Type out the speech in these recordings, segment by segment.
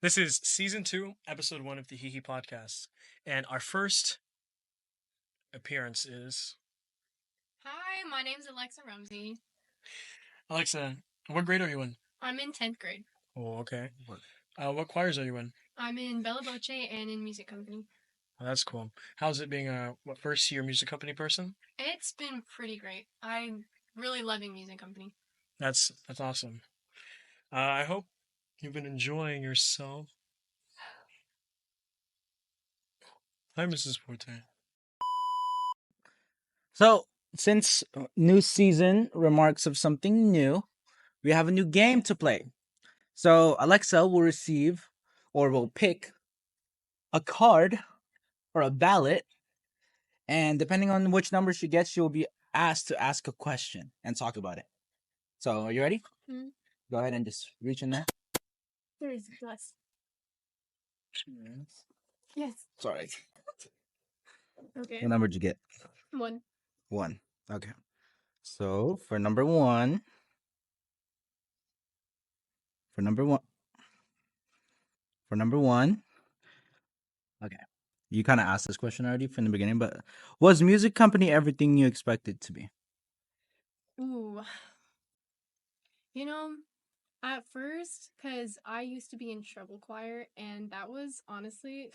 This is season 2, episode 1 of the HeeHee podcast. And our first appearance is Hi, my name's Alexa RUMSEY. Alexa. What grade are you in? I'm in 10th grade. Oh, okay. What choirs are you in? I'm in Bella Voce and in music company. Oh, that's cool. How's it being a first year music company person? It's been pretty great. I'm really loving music company. That's awesome. I hope you've been enjoying yourself. Hi, Mrs. Forte. So, since new season remarks of something new, we have a new game to play. So, Alexa will receive or will pick a card or a ballot, and depending on which number she gets, she will be asked to ask a question and talk about it. So, are you ready? Mm. Go ahead and just reach in there. There is less. Yes. Sorry. Okay. What number did you get? 1. 1. Okay. So, for number 1, for number 1, okay. You kind of asked this question already from the beginning, but was music company everything you expected to be? Ooh. At first, because I used to be in treble choir, and that was honestly,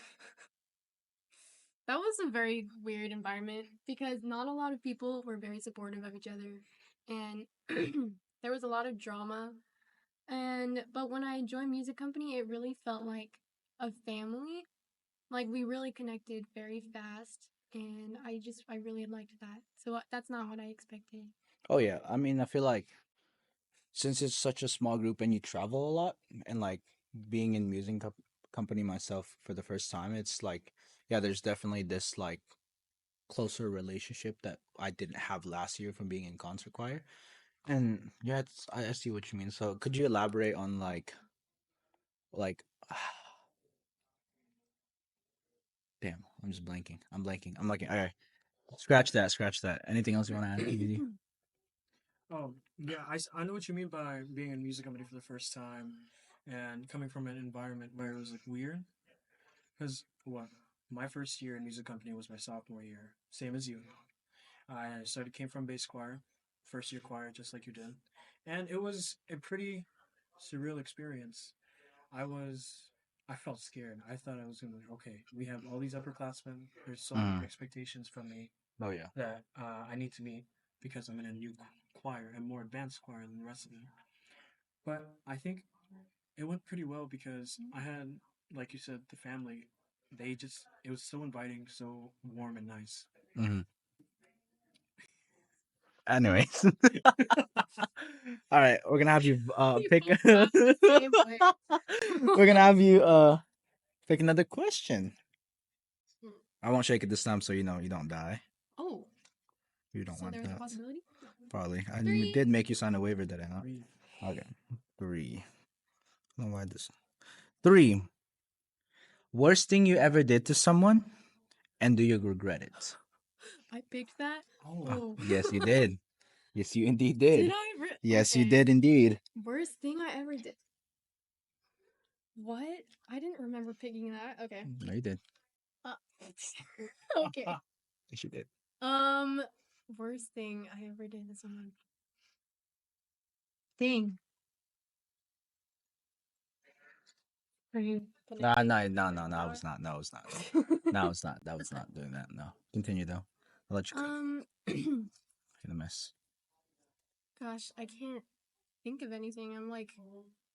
that was a very weird environment because not a lot of people were very supportive of each other, and there was a lot of drama. But when I joined music company, it really felt like a family. Like we really connected very fast, and I really liked that. So that's not what I expected. Oh yeah, I mean, I feel like since it's such a small group and you travel a lot, and like being in company myself for the first time, it's like yeah, there's definitely this like closer relationship that I didn't have last year from being in concert choir. And yeah, I see what you mean. So could you elaborate on like damn, I'm just blanking. I'm blanking. Okay. Scratch that, scratch that. Anything else you want to add? Easy? Oh, yeah, I know what you mean by being in music company for the first time and coming from an environment where it was like weird. Because what? My first year in music company was my sophomore year, same as you. Came from bass choir, first year choir, just like you did, and it was a pretty surreal experience. I was, I felt scared. I thought I was gonna be like, okay, we have all these upperclassmen. There's so many Mm. expectations from me Oh yeah. that I need to meet because I'm in a new choir and more advanced choir than the rest of them. But I think it went pretty well because I had, like you said, the family. It was so inviting, so warm and nice. Hmm. Anyways, all right, we're gonna have you You pick. both laughed the same way. We're gonna have you pick another question. I won't shake it this time, so you know you don't die. Oh, You don't so want there was a that. possibility? Probably. I Three. did make you sign a waiver, did I not? Three. Okay. 3. I don't know why this. 3. Worst thing you ever did to someone, and do you regret it? I picked that? Oh, Yes, you did. Yes, you indeed Did did. I? Yes, you Okay. did indeed. Worst thing I ever did. What? I didn't remember picking that. Okay. No, you did. Uh, okay. Yes, you did. Worst thing I ever did to someone. Thing. Are you No, connecting? no. I was not. No, it's not. No, it's not. That was not doing that. No. Continue though. I'll let you go. In a mess. Gosh, I can't think of anything. I'm like,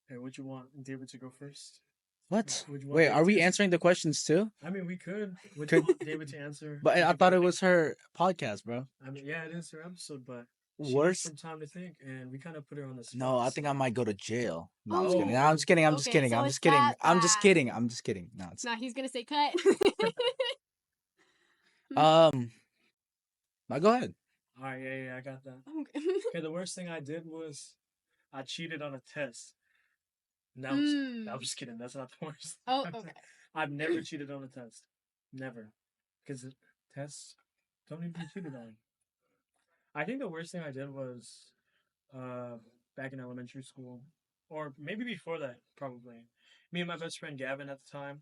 hey, would you want David to go first? What? Would you want Wait, David are to we answer? answering the questions too? I mean, we could. Would you Could, want David to answer? but I thought it was her podcast, bro. I mean, yeah, it is her episode, but she needs Worst? some time to think, and we kind of put her on the spot. No, I think I might go to jail. No, I'm just kidding. Oh. No, I'm just kidding. I'm just Okay, kidding. so I'm it's just kidding. that I'm just bad. kidding. I'm just kidding. No, it's nah, he's gonna say cut. um. Now go ahead. All right, yeah, I got that. Okay. Okay, the worst thing I did was I cheated on a test. No, I'm just kidding. That's not the worst. Oh, okay. I've never cheated on a test. Never. Because tests don't need to be cheated on. I think the worst thing I did was uh, back in elementary school, or maybe before that, probably. Me and my best friend Gavin at the time,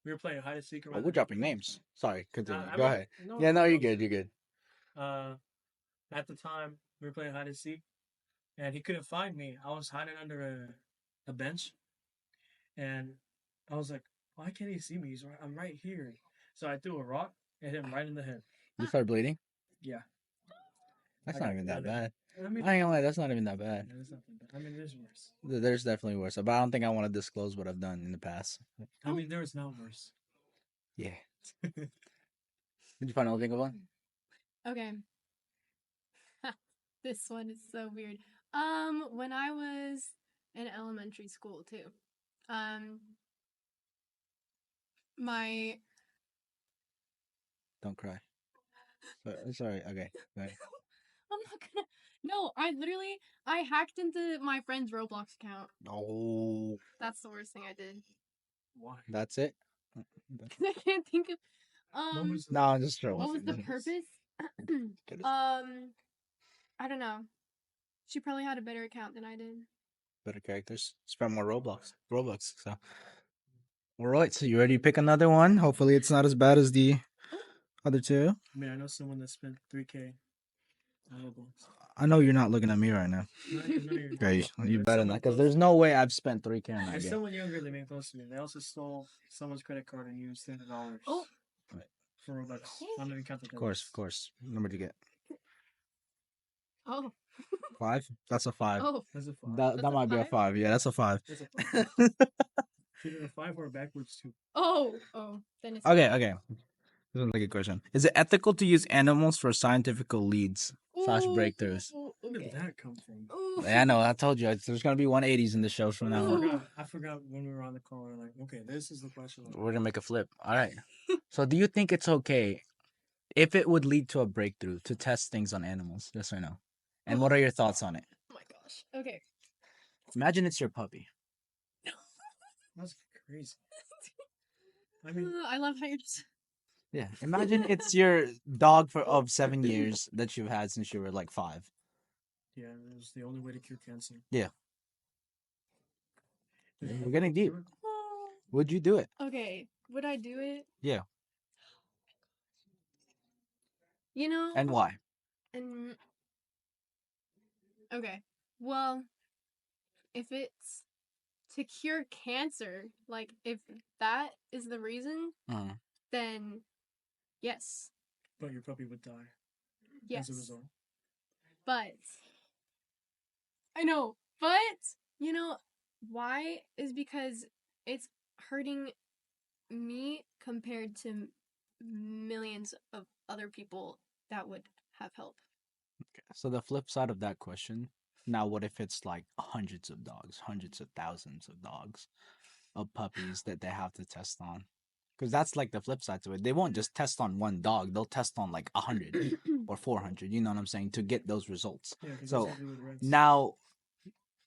we were playing hide and seek Oh, around. we're dropping names. Sorry, continue. I Go mean, ahead. no, Yeah, no, no, you're no. good. You're good. Uh, at the time, we were playing hide and seek, and he couldn't find me. I was hiding under a bench, and I was like, "Why can't he see me? I'm right here." So I threw a rock and hit him right in the head. You start bleeding. Yeah, That's I not got even that blood. bad. I mean, I ain't gonna lie. That's not even that bad. yeah, there's nothing. I mean, there's worse. There's definitely worse, but I don't think I want to disclose what I've done in the past. I mean, there is not worse. Yeah. Did you find anything of one? Okay. This one is so weird. When I was in elementary school too, um, my Don't cry. Sorry. Okay. Right. I'm not gonna. No, I hacked into my friend's Roblox account. Oh, That's the worst thing I did. Why? that's it. I can't think of. What was No, I'm just What was trolling. the purpose? Kidding. I don't know. She probably had a better account than I did. Better characters. Spend more Roblox. So, all right. So you ready to pick another one? Hopefully, it's not as bad as the other two. I mean, I know someone that spent 3K on Roblox. I know you're not looking at me right now. Okay, you better not, because there's no way I've spent 3K on that There's game. someone younger living close to me. They also stole someone's credit card and used $300 Oh. for Robux. I'm not even counting Of course. Number to get Oh. 5. That's a 5. Oh. That's a 5. That That's a might be a 5? 5. Yeah, that's a 5. That's a 5. Either a 5 or a backwards 2. Oh. Then it's Okay. This is a good question. Is it ethical to use animals for scientific leads / breakthroughs? Where did Okay. that come from? Ooh. Yeah, I know. I told you. There's gonna be 180s in the show from now on. I forgot when we were on the call. We were like, okay, this is the question. We're gonna make a flip. All right. So, do you think it's okay if it would lead to a breakthrough to test things on animals? Yes or no? And what are your thoughts on it? Oh my gosh. Okay. Imagine it's your puppy. That's crazy. I mean, I love how you're just. Yeah. Imagine it's your dog of 7 years that you've had since you were like 5. yeah, it was the only way to cure cancer. Yeah. We're getting deep. Would you do it? Okay. Would I do it? Yeah. You know. And why? And okay. Well, if it's to cure cancer, like if that is the reason, Uh-huh. then yes. But your puppy would die Yes. as a result. But I know, but you know why is because it's hurting me compared to millions of other people that would have help. Okay. So the flip side of that question. Now, what if it's like hundreds of dogs, hundreds of thousands of dogs, of puppies that they have to test on? Because that's like the flip side to it. They won't just test on one dog; they'll test on like 100 or 400. You know what I'm saying? To get those results. Yeah, 'cause So that's what they would rent.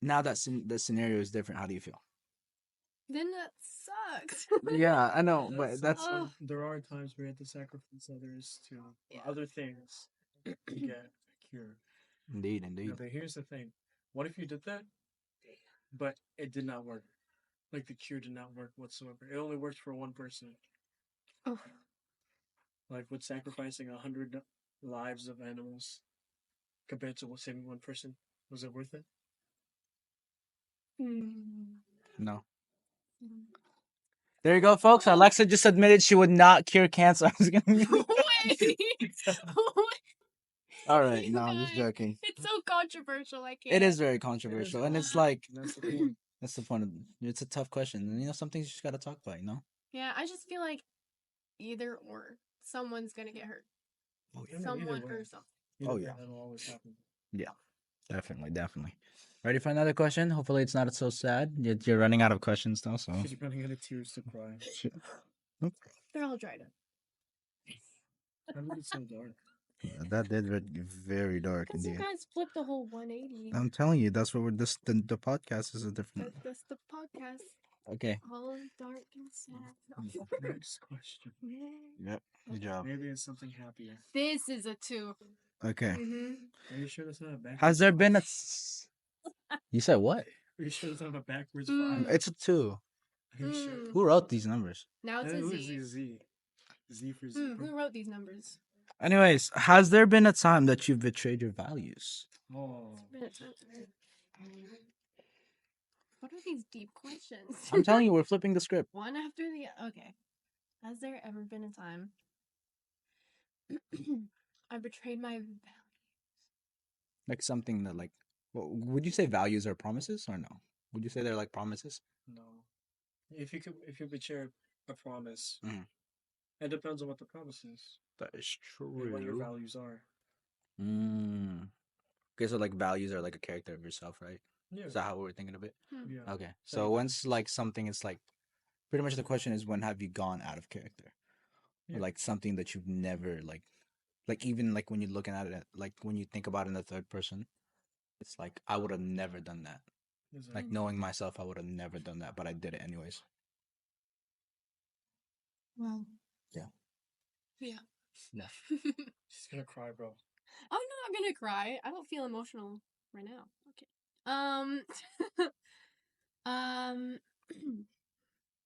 now that the scenario is different, how do you feel? Then that sucks. Yeah, I know, but that's Oh. There are times where you have to sacrifice others to Yeah. other things to get a cure. indeed. Yeah, but here's the thing: what if you did that, but it did not work? Like the cure did not work whatsoever. It only worked for one person. Oh. Like with sacrificing 100 lives of animals compared to saving one person, was it worth it? No. There you go, folks. Alexa just admitted she would not cure cancer. I was gonna. Wait. All right, You no, I'm just guys, joking. It's so controversial. I can't. It is very controversial, and it's like That's the point. that's the point of it's a tough question. And you know, some things you just gotta talk about. You know. Yeah, I just feel like either or someone's gonna get hurt. Oh Yeah, no, Someone either way. or something. Oh, Either way, yeah. that'll always happen. Definitely. Ready for another question? Hopefully, it's not so sad. You're running out of questions now, so. She's running out of tears to cry. They're all dried up. Why would it so dark? That did get very dark Because you indeed. guys flipped the whole 180. I'm telling you, that's what we're. The podcast is a different. That's the podcast. Okay. All dark and sad. Next question. Yep. Good job. Maybe it's something happier. This is a 2. Okay. Mm-hmm. Are you sure that's not a backwards? Has there been a? five? You said what? Are you sure that's not a backwards Mm. 5? It's a 2. Are you sure? Mm. Who wrote these numbers? Now it's a Who is Z. Z? Z for zebra. Who wrote these numbers? Anyways, has there been a time that you've betrayed your values? Oh. What are these deep questions? I'm telling you, we're flipping the script. One after the okay. Has there ever been a time I betrayed my Like something that, like, would you say values are promises or no? Would you say they're like promises? No. If you betray a promise, Mhm. it depends on what the promise is That is and what your true. values are. Mm. Okay, so like values are like a character of yourself, right? Yeah. Is that how we're thinking of it? Yeah. Okay. That So you once like something is like pretty much the question is when have you gone out of character? Or Yeah. like something that you've never like even like when you're looking at it like when you think about it in the third person, it's like I would have never done that. Exactly. Like knowing myself, I would have never done that, but I did it anyways. Well. Yeah. Yeah. Yeah. She's gonna cry, bro. I'm not gonna cry. I don't feel emotional right now. Okay. Um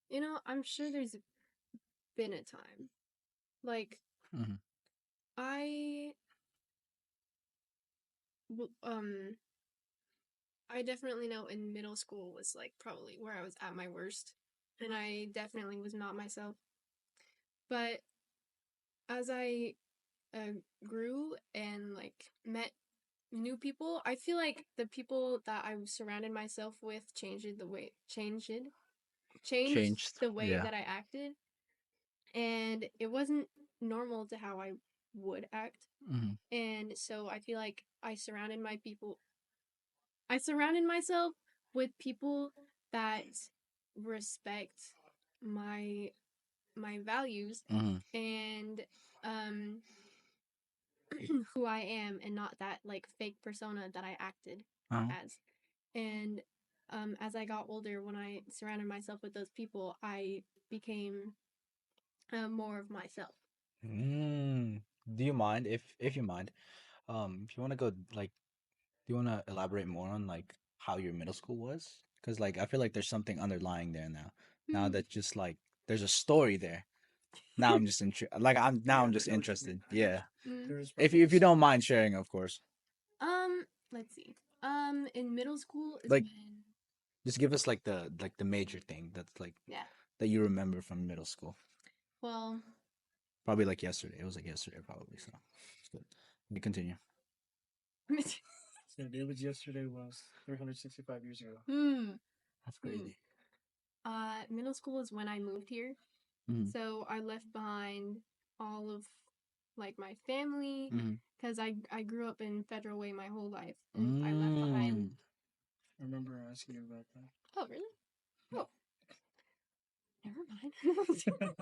you know, I'm sure there's been a time. Like Mm-hmm. I w- um I definitely know in middle school was like probably where I was at my worst and I definitely was not myself. But as I grew and like met new people, I feel like the people that I surrounded myself with changed Changed. the way Yeah. that I acted, and it wasn't normal to how I would act. Mm-hmm. And so I feel like I surrounded myself with people that respect my values Mm-hmm. and um who I am and not that like fake persona that I acted Uh-huh. as. And as I got older, when I surrounded myself with those people, I became more of myself. Mm. Do you mind if you mind, if you want to go like, do you want to elaborate more on like how your middle school was? Because like I feel like there's something underlying there now. Now Hmm. that just like there's a story there. Now I'm just like I'm now Yeah, I'm I just know what you mean. interested. Yeah. Mm. There's If you don't mind sharing, of course. Let's see. In middle school is Like when just give us like the major thing that's like yeah. that you remember from middle school. Well, Probably like yesterday. It was like yesterday probably. So it's good. You continue. so it was yesterday was 365 years ago. hmm. That's Hmm. crazy. Middle school is when I moved here. Mm-hmm. So I left behind all of like my family Mm-hmm. because I grew up in Federal Way my whole life and I left behind. Mm. I remember asking you about that. Oh, really? Oh, never mind.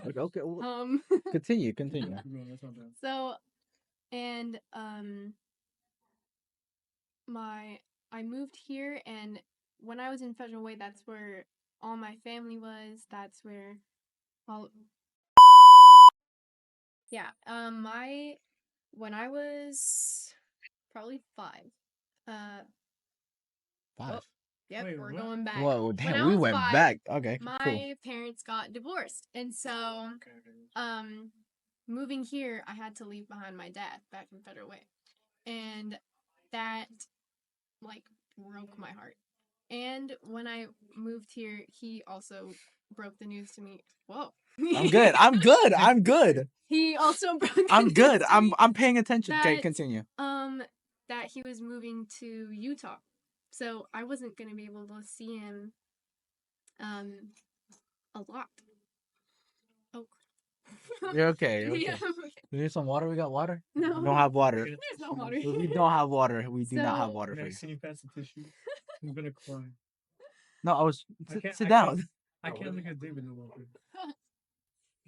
Okay, okay. Well, um continue, continue. No, that's not bad. so and my I moved here and when I was in Federal Way that's where all my family was. That's where all yeah. My when I was probably 5. Uh oh, 5. yep, Wait, we're what? going back. Whoa, When damn, I we was went 5, back. Okay, cool. my parents got divorced. And so Okay. um moving here, I had to leave behind my dad back in Federal Way. And that like broke my heart. And when I moved here, he also broke the news to me. Whoa. I'm good. I'm good. I'm good. He also broke the I'm good. news to me I'm paying attention. Okay, that continue. that he was moving to Utah. So I wasn't gonna be able to see him um a lot. Oh. You're okay. You're Yeah, okay. I'm okay. We need some water. We got water. No. We don't have water. There's no water. We don't have water. We do not have So- water for you. Next, can you pass the tissue? I'm gonna cry. No, I was I sit, can't. sit I down. can't. I can't look at David no longer.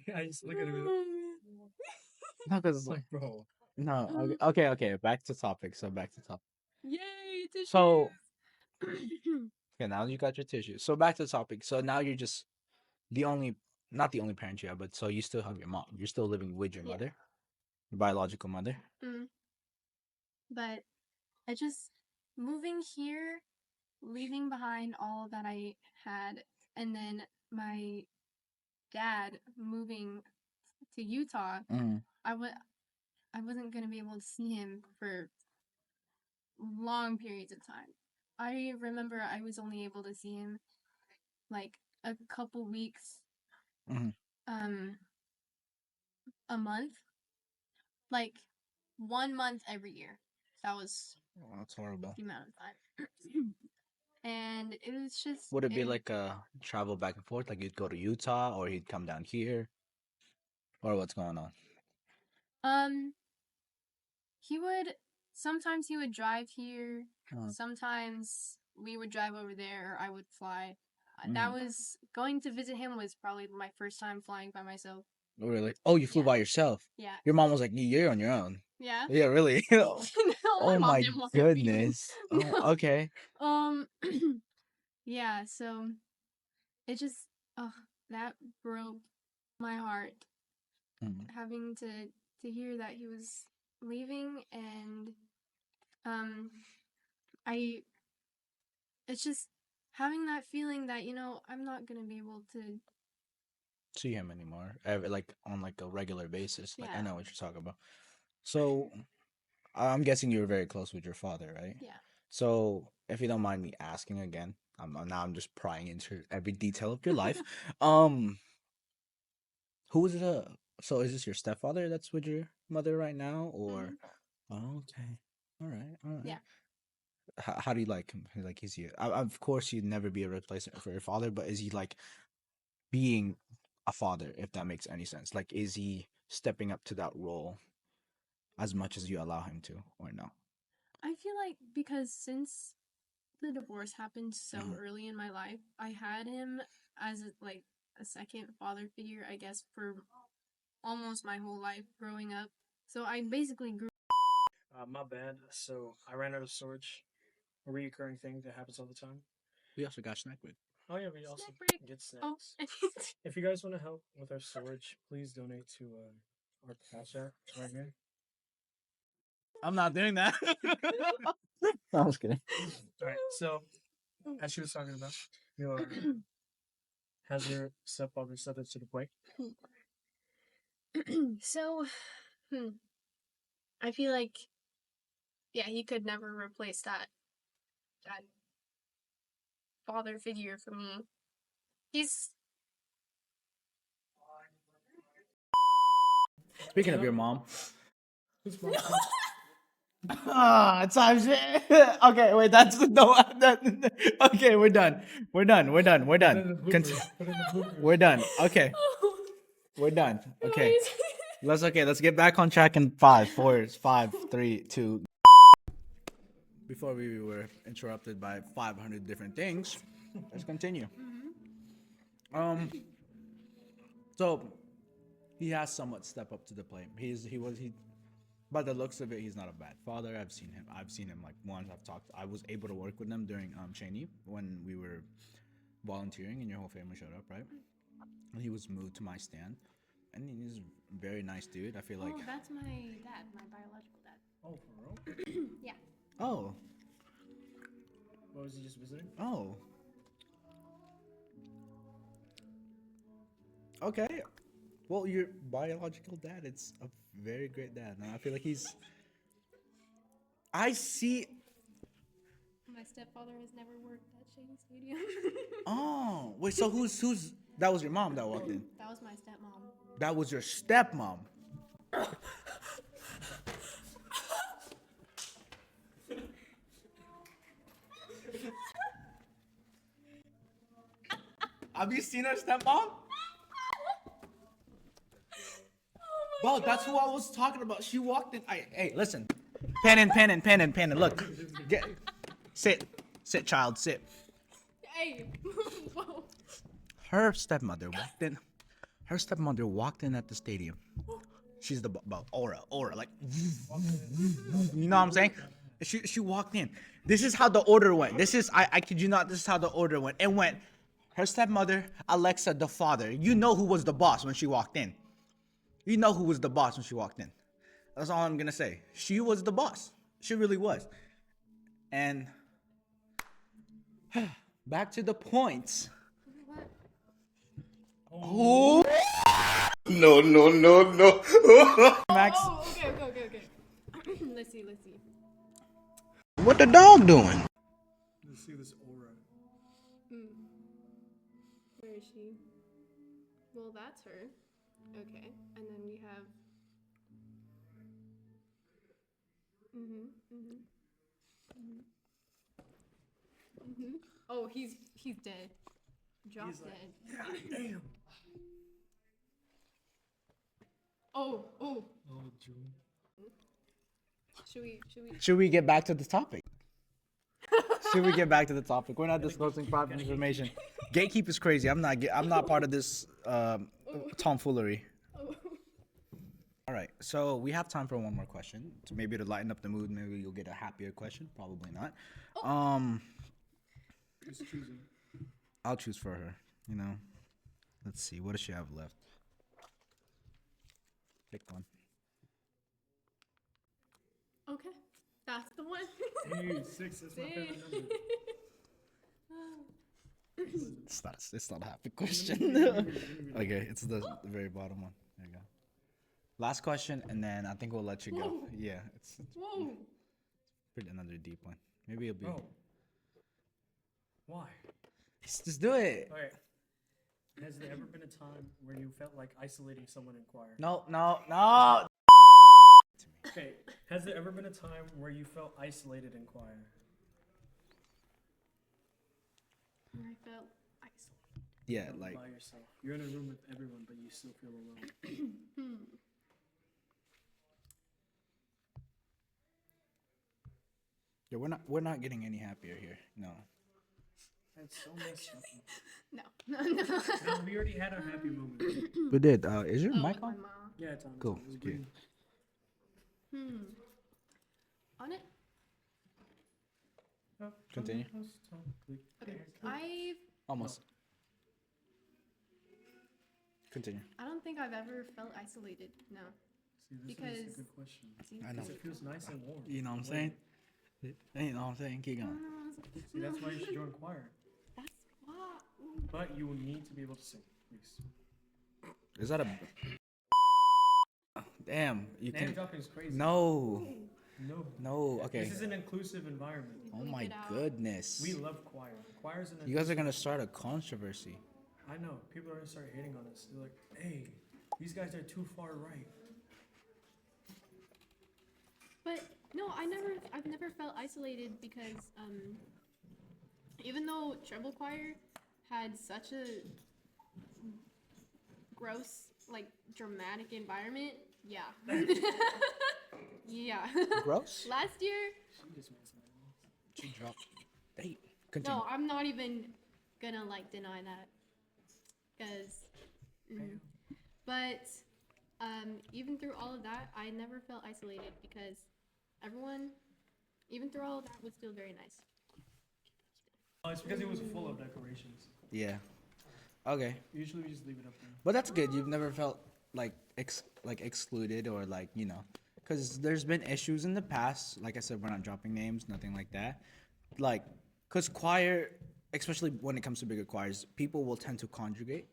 Yeah, I just look at him. No, because It's like, bro. no. Okay, okay. Back to topic. So back to topic. Yay, tissue. So okay, now you got your tissue. So back to topic. So now you're just the only, not the only parent you have, but so you still have your mom. You're still living with your Yeah. mother, your biological mother. But I just moving here, leaving behind all that I had, and then my dad moving to Utah, Mm. I wasn't gonna be able to see him for long periods of time. I remember I was only able to see him like a couple weeks, Mhm. um, a month, like 1 month every year. That was Oh, that's horrible. the amount of time. And it was just Would it be like a travel back and forth? Like you'd go to Utah or he'd come down here? Or what's going on? um he would sometimes he would drive here, Uh, sometimes we would drive over there or I would fly. That Mhm. was going to visit him was probably my first time flying by myself. Oh, really? Oh, you flew Yeah. by yourself. Yeah. Your mom was like, "You're on your own." Yeah. Yeah, really. No, my Oh mom my didn't want me to be with goodness. him. Oh, No. okay. Um yeah, so it just oh that broke my heart Mhm. having to hear that he was leaving and um I it's just having that feeling that I'm not going to be able to See him anymore, like on like a regular basis. Like I yeah. know what you're talking about. So I'm guessing you were very close with your father, right? Yeah. So if you don't mind me asking again, I'm just prying into every detail of your life. Um, who is the? So is this your stepfather that's with your mother right now, or? Mhm. Oh, okay, all right, all right. Yeah. How do you like him? Like, is he? Of course, you'd never be a replacement for your father, but is he like being a father? If that makes any sense, like, is he stepping up to that role as much as you allow him to, or no? I feel like because since the divorce happened so Mhm. early in my life, I had him as like a second father figure, I guess, for almost my whole life growing up. So I basically grew. My bad. So I ran out of storage. A reoccurring thing that happens all the time. We also got snack break. Oh yeah, we also Snack break. get Oh, snacks. If you guys want to help with our storage, please donate to our cash app right here. I'm not doing that. No, I was kidding. All right. So as she was talking about, your has your stepfather stepped up to the plate? so I feel like yeah, he could never replace that father figure for me. He's Speaking of your mom. Who's mom? Ah, times. Okay, wait. That's no. Okay, we're done. We're done. We're done. We're Put it in done. the bloopers. Put it in the bloopers. We're done. Okay, we're done. Okay, let's get back on track in 5, 4, 5, 3, 2. Before we were interrupted by 500 different things, let's continue. Um, so he has somewhat stepped up to the plate. He by the looks of it, he's not a bad father. I've seen him like once. I was able to work with him during Cheney when we were volunteering and your whole family showed up, right? And he was moved to my stand, and he's a very nice dude. I feel like, Oh, that's my dad, my biological dad. Oh, for real? Yeah. oh, What was he just visiting? oh, okay. Well, your biological dad, it's a very great dad, and I feel like he's. I see. My stepfather has never worked at Shady Stadium. Oh, wait. So who's that was your mom that walked in. That was my stepmom. That was your stepmom. Have you seen her stepmom? Bro, that's who I was talking about. She walked in. Hey, listen. Pen and. Look. Get, sit, child, sit. Hey. Whoa. Her stepmother walked in. Her stepmother walked in at the stadium. She's the aura, like, you know what I'm saying? She walked in. This is how the order went. I kid you not. This is how the order went. It went. Her stepmother, Alexa, the father. You know who was the boss when she walked in. You know who was the boss when she walked in. That's all I'm gonna say. She was the boss. She really was. And back to the points. What? Oh, No, no, no, no. Max. Oh, okay. Let's see. What the dog doing? Let's see this aura. Hmm. Where is she? Well, that's her. Okay, and then we have. Oh, he's dead. Drop He's like, dead. God damn. Oh. Oh, June. Should we get back to the topic? Should we get back to the topic? We're not disclosing private information. Gatekeep is crazy. I'm not part of this tomfoolery. Oh. All right, so we have time for one more question. So maybe to lighten up the mood, maybe you'll get a happier question. Probably not. Who's choosing? I'll choose for her. You know, let's see. What does she have left? Pick one. Okay, that's the one. Hey, 6. That's my favorite number. It's not a happy question. Okay, it's the very bottom one. There you go. Last question, and then I think we'll let you go. Whoa. Yeah, it's Whoa. pretty another deep one. Maybe it'll be. Oh. Why? Just do it. Okay. Has there ever been a time where you felt like isolating someone in choir? No. Okay. Has there ever been a time where you felt isolated in choir? I felt isolated. Yeah, Not like by yourself. You're in a room with everyone, but you still feel alone. yeah, we're not getting any happier here. No. That's so messed up. No. No, we already had our happy moment. We did. Is your Oh, mic with my on? mom. Yeah, it's on. Cool. It's Okay. green. On it? Oh, Continue. Okay. I Almost. Continue. don't think I've ever felt isolated. No. See, this Because- is a good question. See? I know. Because it feels nice and warm. You know what I'm saying? You know what I'm saying? Keep going. See, that's why you should join choir. That's why. But you will need to be able to sing, please. Is that a? Damn. You Name can. dropping is crazy. No. No. No. Okay. This is an inclusive environment. Oh Bleep my it out. goodness. We love choir. Choir's an. You guys are gonna start a controversy. I know. People are gonna start hating on us. They're like, "Hey, these guys are too far right." But no, I've never felt isolated because even though treble choir had such a gross, like dramatic environment, yeah. Yeah. Gross. Last year, She just made something. She dropped. Hey. Continue. no, I'm not even gonna like deny that. Cause but even through all of that, I never felt isolated because everyone, even through all of that, was still very nice. Oh, it's because it was full of decorations. Yeah. Okay. Usually we just leave it up there. But that's good. You've never felt like excluded or like, you know, because there's been issues in the past. Like I said, we're not dropping names, nothing like that. Like, because choir, especially when it comes to bigger choirs, people will tend to congregate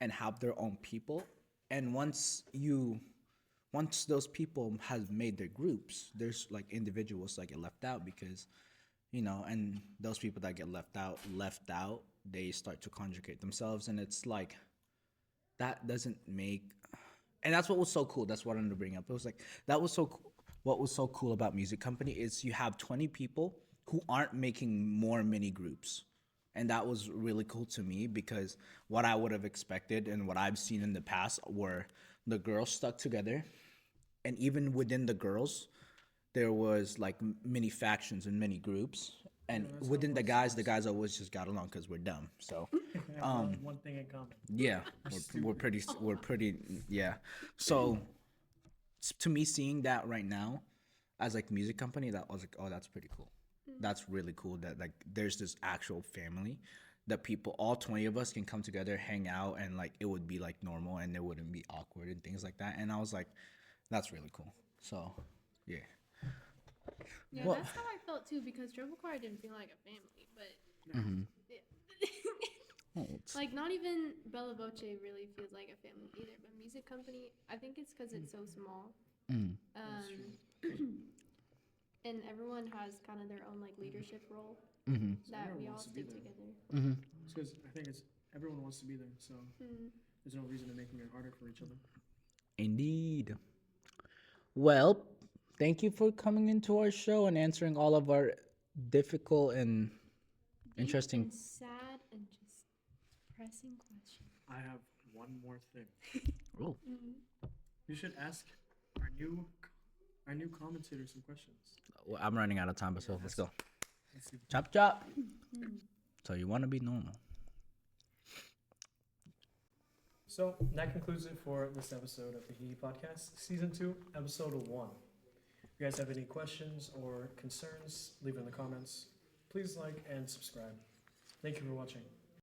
and have their own people. And once those people have made their groups, there's like individuals that get left out because, you know, and those people that get left out, they start to congregate themselves. And it's like, that doesn't make, and that's what was so cool. That's what I wanted to bring up. It was like, that was so cool. What was so cool about music company is you have 20 people who aren't making more mini groups. And that was really cool to me because what I would have expected and what I've seen in the past were the girls stuck together. And even within the girls, there was like mini factions and mini groups. And within the guys always just got along because we're dumb. So, We have one thing in common. yeah, we're pretty, yeah. So, to me, seeing that right now as like music company, that was like, oh, that's pretty cool. That's really cool that like there's this actual family that people, all 20 of us can come together, hang out, and like it would be like normal and it wouldn't be awkward and things like that. And I was like, that's really cool. So, yeah. Yeah, Well- that's how I felt too because treble choir didn't feel like a family, but Oh, it's, Like, not even Bella Voce really feels like a family either, but music company, I think it's because it's so small. mm, And everyone has kind of their own like leadership role mm-hmm, So that everyone we all wants to be stick there. together. mm-hmm. It's because I think it's everyone wants to be there, so Mm. there's no reason to making it harder for each other. Indeed. Well, thank you for coming into our show and answering all of our difficult and Deep interesting. and sad and just pressing questions. I have one more thing. Oh, You should ask our new commentator some questions. well, I'm running out of time, but so let's go. Let's see. Chop chop. So you want to be normal? So that concludes it for this episode of the HeeHee Podcast, Season 2, Episode 1. If you guys have any questions or concerns, leave it in the comments. Please like and subscribe. Thank you for watching.